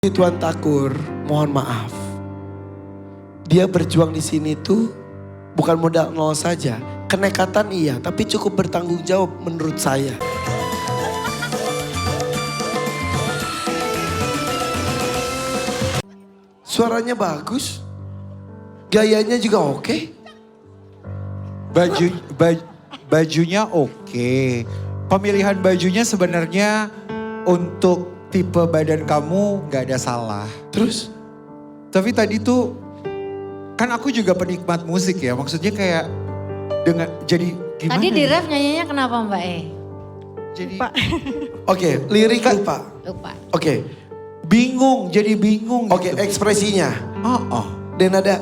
Tuan Takur, mohon maaf. Dia berjuang di sini tuh bukan modal nol saja. Kenekatan iya, tapi cukup bertanggung jawab menurut saya. Suaranya bagus. Gayanya juga oke. Bajunya oke. Pemilihan bajunya sebenarnya untuk tipe badan kamu gak ada salah. Terus? Tapi tadi tuh kan aku juga penikmat musik ya. Maksudnya kayak jadi gimana? Tadi di ya? ref nyanyinya kenapa Mbak E? Jadi Oke, lirik lupa. Lupa. Oke, jadi bingung. oke, gitu. ekspresinya. Oh. Dan ada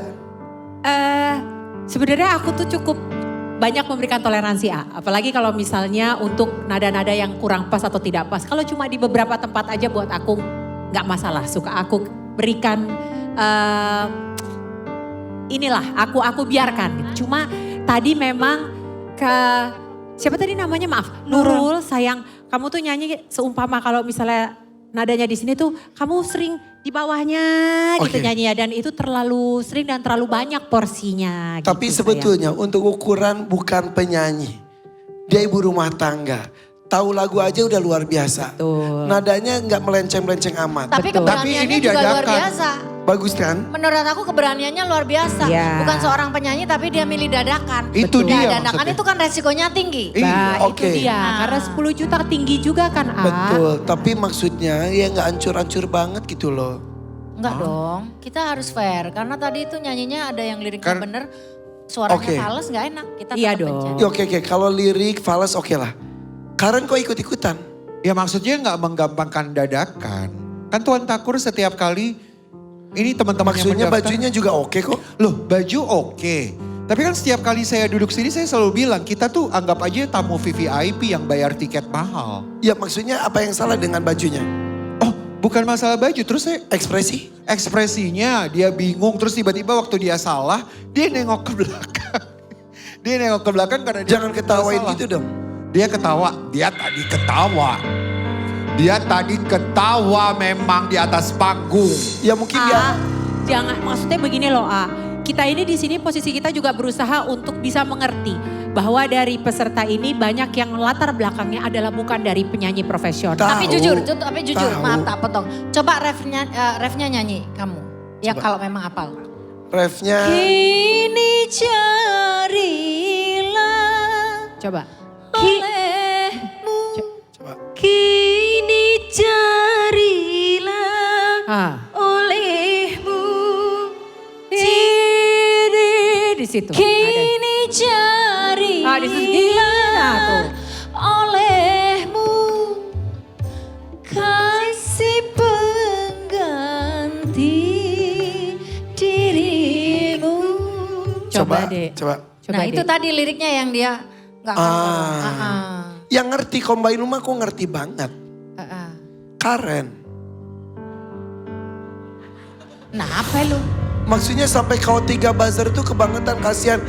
Sebenarnya aku tuh cukup banyak memberikan toleransi apalagi kalau misalnya untuk nada-nada yang kurang pas atau tidak pas. Kalau cuma di beberapa tempat aja buat aku nggak masalah. Suka aku berikan inilah aku biarkan. Cuma tadi memang ke siapa tadi namanya maaf Nurul sayang kamu tuh nyanyi seumpama kalau misalnya nadanya di sini tuh kamu sering di bawahnya gitu Oke. nyanyi ya dan itu terlalu sering dan terlalu banyak porsinya. Tapi gitu, sebetulnya untuk ukuran bukan penyanyi. Dia ibu rumah tangga. Tahu lagu aja udah luar biasa. Betul. Nadanya nggak melenceng-melenceng amat. Tapi Betul. keberaniannya Tapi ini juga luar dadakan. biasa. Bagus kan? Menurut aku keberaniannya luar biasa. Iya. Bukan seorang penyanyi tapi dia milih dadakan. Itu Nah, dia dadakan maksudnya. itu kan resikonya tinggi. Nah Oke. itu dia Nah. karena 10 juta tinggi juga kan Betul, tapi maksudnya ya nggak ancur-ancur banget gitu loh. Enggak dong, kita harus fair. Karena tadi itu nyanyinya ada yang liriknya bener, suaranya Oke. fals gak enak. Kita Iya tetap dong. mencari. Ya, oke, kalau lirik, fals oke lah. Karen kok ikut-ikutan? Ya maksudnya gak menggampangkan dadakan. Kan Tuan Takur setiap kali ini teman-teman yang Maksudnya mendaftar. bajunya juga oke kok. Loh baju oke. Tapi kan setiap kali saya duduk sini saya selalu bilang kita tuh anggap aja tamu VVIP yang bayar tiket mahal. Ya maksudnya apa yang salah dengan bajunya? Oh bukan masalah baju terus saya Ekspresi? ekspresinya dia bingung terus tiba-tiba waktu dia salah dia nengok ke belakang. Dia nengok ke belakang karena dia Jangan ketawain salah. gitu dong. Dia ketawa, dia tadi ketawa. Dia tadi ketawa memang di atas panggung. Ya mungkin dia... Jangan maksudnya begini loh kita ini di sini posisi kita juga berusaha untuk bisa mengerti bahwa dari peserta ini banyak yang latar belakangnya adalah bukan dari penyanyi profesional. Tahu. Tapi jujur, Tahu. maaf tak potong. Coba refnya nyanyi kamu. Ya Coba. kalau memang apal. Refnya... Kini carilah Coba. olehmu. Coba. Kini carilah Ah, olehmu. di situ. Ada. Kini carilah Ah, di situ. Nah, tuh. olehmu. Kasih pengganti dirimu. Coba deh. Coba. Nah deh. itu tadi liriknya yang dia nggak Yang ngerti Combine Rumah aku ngerti banget. Karen. Nah apa lu? Maksudnya sampai kau tiga buzzer tuh kebangetan, kasihan.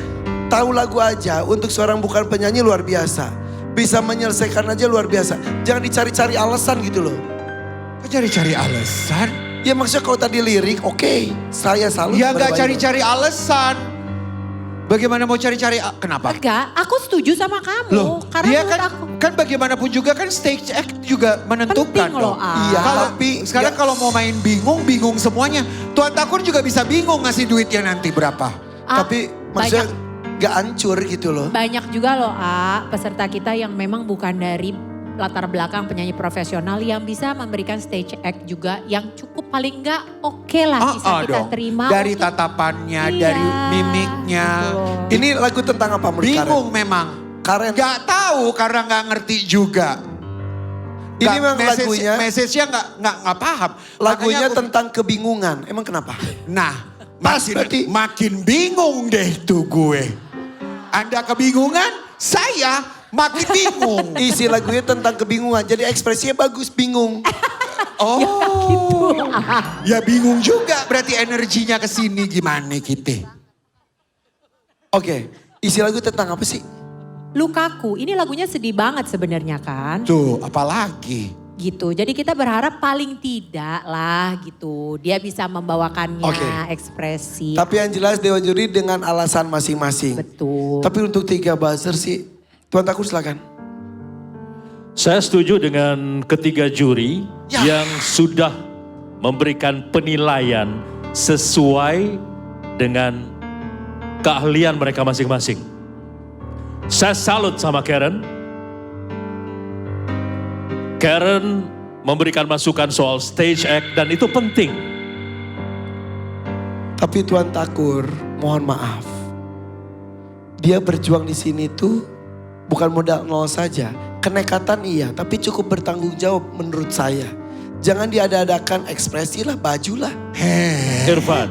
Tahu lagu aja untuk seorang bukan penyanyi luar biasa. Bisa menyelesaikan aja luar biasa. Jangan dicari-cari alasan gitu loh. Kok cari-cari alasan? Ya maksudnya kalau tadi lirik oke, saya salut. Ya kepada gak Bayu. cari-cari alasan. Bagaimana mau cari-cari, kenapa? Enggak, aku setuju sama kamu. Loh, Karena dia menurut kan, aku kan bagaimanapun juga kan stage act juga menentukan penting loh. dong. Iya, Kalau tapi sekarang kalau mau main bingung semuanya. Tuan Takur juga bisa bingung ngasih duitnya nanti berapa. Tapi maksudnya gak hancur gitu loh. Banyak juga loh peserta kita yang memang bukan dari latar belakang penyanyi profesional yang bisa memberikan stage act juga yang cukup paling enggak oke lah bisa kita dong. terima. Dari untuk- tatapannya, Iya, dari mimiknya. gitu loh. Ini lagu tentang apa menurut Bingung memang. Karen? Gak tahu karena gak ngerti juga. Ini memang lagunya- Message-nya gak paham. Lagunya Makanya aku- tentang kebingungan. Emang kenapa? Nah, Pas berarti. makin bingung deh tuh gue. Anda kebingungan, saya makin bingung. Isi lagunya tentang kebingungan. Jadi ekspresinya bagus, bingung. Oh, ya bingung juga berarti energinya ke sini gimana kita. Oke, isi lagu tentang apa sih? Lukaku, ini lagunya sedih banget sebenarnya kan. Tuh, apalagi. gitu. Jadi kita berharap paling tidak lah gitu. Dia bisa membawakannya Oke. ekspresi. Tapi yang jelas Dewan Juri dengan alasan masing-masing. Betul. Tapi untuk 3 buzzer sih, Tuan Takur silakan. Saya setuju dengan ketiga juri Ya. yang sudah memberikan penilaian sesuai dengan keahlian mereka masing-masing. Saya salut sama Karen. Karen memberikan masukan soal stage act dan itu penting. Tapi Tuan Takur, mohon maaf. Dia berjuang di sini tuh bukan modal nol saja. Kenekatan iya, tapi cukup bertanggung jawab menurut saya. Jangan diada-adakan ekspresi lah, baju lah. Irfan,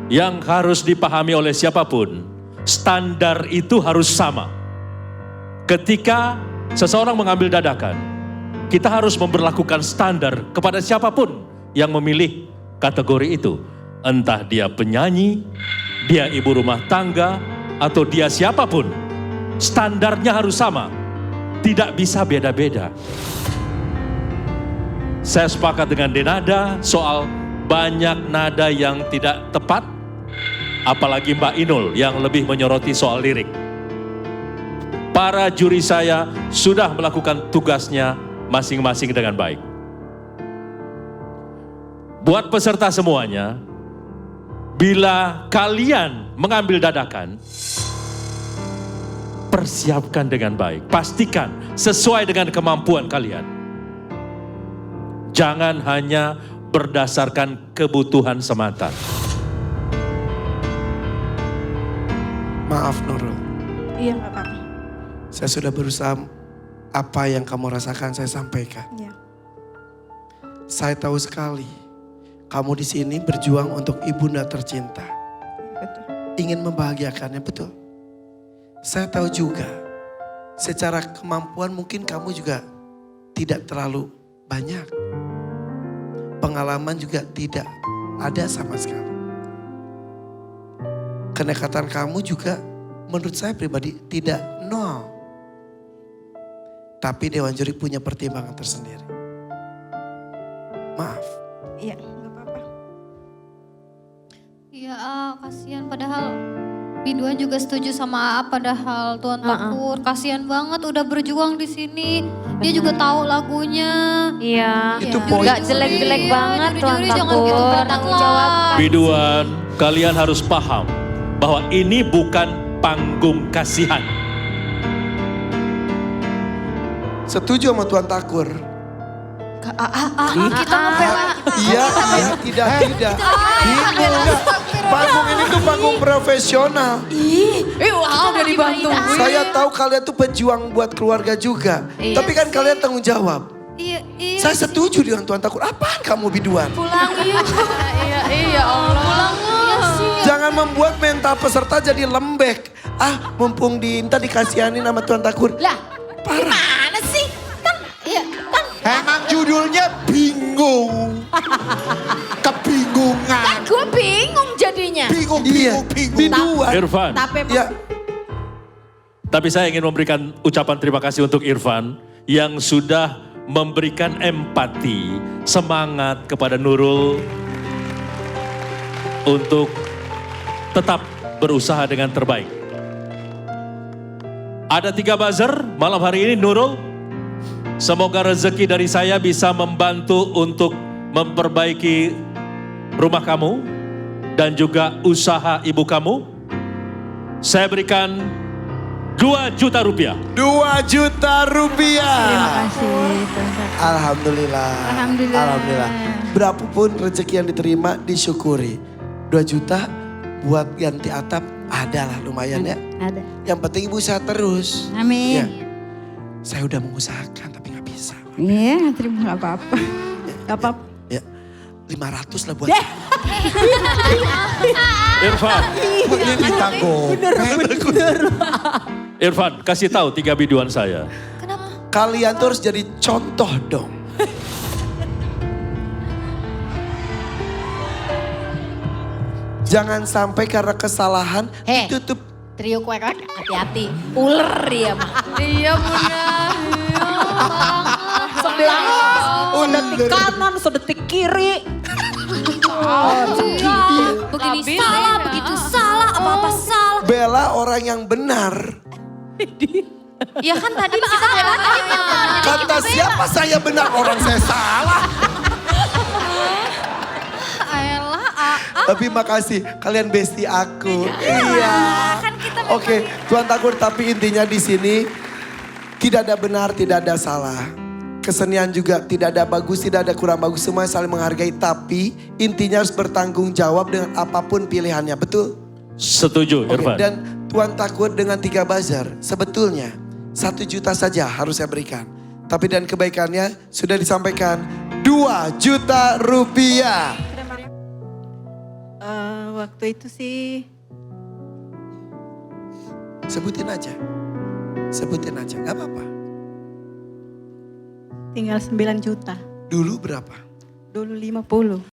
yang harus dipahami oleh siapapun, standar itu harus sama. Ketika seseorang mengambil dadakan, kita harus memberlakukan standar kepada siapapun yang memilih kategori itu. Entah dia penyanyi, dia ibu rumah tangga, atau dia siapapun. Standarnya harus sama, tidak bisa beda-beda. Saya sepakat dengan Denada soal banyak nada yang tidak tepat, apalagi Mbak Inul yang lebih menyoroti soal lirik. Para juri saya sudah melakukan tugasnya masing-masing dengan baik. Buat peserta semuanya, bila kalian mengambil dadakan, persiapkan dengan baik. Pastikan sesuai dengan kemampuan kalian. Jangan hanya berdasarkan kebutuhan semata. Maaf Nurul, Iya nggak apa-apa. saya sudah berusaha apa yang kamu rasakan saya sampaikan. Iya. Saya tahu sekali kamu di sini berjuang untuk ibunda tercinta. Betul. Ingin membahagiakannya, betul. Saya tahu juga secara kemampuan mungkin kamu juga tidak terlalu banyak. Pengalaman juga tidak ada sama sekali. Kenekatan kamu juga menurut saya pribadi tidak nol. Tapi Dewan Juri punya pertimbangan tersendiri. Maaf. Iya nggak apa-apa. Iya, kasihan padahal Biduan juga setuju sama A, padahal Tuan Takur kasihan banget udah berjuang di sini. Dia juga tahu lagunya. Iya. Itu Iya, poin. Gak jelek-jelek Iya, banget Tuan juri-juri jangan Takur. gitu berat Tanggung lah. jawab. Biduan, kalian harus paham bahwa ini bukan panggung kasihan. Setuju sama Tuan Takur. Kita membela. Iya, tidak. Bingung. Panggung ini tuh panggung profesional. Wow, udah dibantuin. Saya tahu kalian tuh pejuang buat keluarga juga. Iya Tapi kan kalian tanggung jawab. Iya, iya. Saya setuju dengan Tuan Takur. Apaan kamu Biduan? Pulang yuk. Iya Allah. Pulang yuk. Jangan membuat mental peserta jadi lembek. Mumpung tadi dikasihani nama Tuan Takur. Lah, gimana sih? Emang judulnya bingung. Kebingungan. Gue bingung jadinya. Bingung. Biduan. Irfan, Tapi Ya, tapi saya ingin memberikan ucapan terima kasih untuk Irfan yang sudah memberikan empati, semangat kepada Nurul untuk tetap berusaha dengan terbaik. Ada 3 buzzer malam hari ini Nurul. Semoga rezeki dari saya bisa membantu untuk memperbaiki rumah kamu dan juga usaha ibu kamu. Saya berikan 2 juta rupiah. 2 juta rupiah. Terima kasih Tuan Takur. Alhamdulillah. Alhamdulillah. Berapapun rezeki yang diterima disyukuri. 2 juta buat ganti atap adalah lumayan ya. Ada. Yang penting ibu sehat terus. Amin. Ya. Saya udah mengusahakan tapi gak bisa. Iya terima nggak apa-apa. Nggak apa-apa. Ya, 500 lah buat. Irfan, Ini ditanggung. Irfan kasih tahu 3 biduan saya. Kalian tuh harus jadi contoh dong. Jangan sampai karena kesalahan ditutup. Trio kue hati-hati. Ular dia mah. Iya benar. Iya banget. sebelah, sedetik kanan, sedetik kiri. Begini salah, begitu salah, apa-apa salah. Bella orang yang benar. Ya kan tadi kita ngomong tadi benar. Kata siapa saya benar, orang saya salah. Ayolah, Tapi makasih, kalian bestie aku. Iya. kan kita memang Oke, Tuhan Takur, tapi intinya di sini tidak ada benar, tidak ada salah. Kesenian juga tidak ada bagus, tidak ada kurang bagus, semua saling menghargai. Tapi intinya harus bertanggung jawab dengan apapun pilihannya, betul? Setuju, Oke, Irfan. dan Tuhan Takur dengan 3 buzzer, sebetulnya 1 juta saja harus saya berikan. Tapi dan kebaikannya sudah disampaikan 2 juta rupiah. Waktu itu sih Sebutin aja, gak apa-apa. tinggal 9 juta. Dulu berapa? Dulu 50.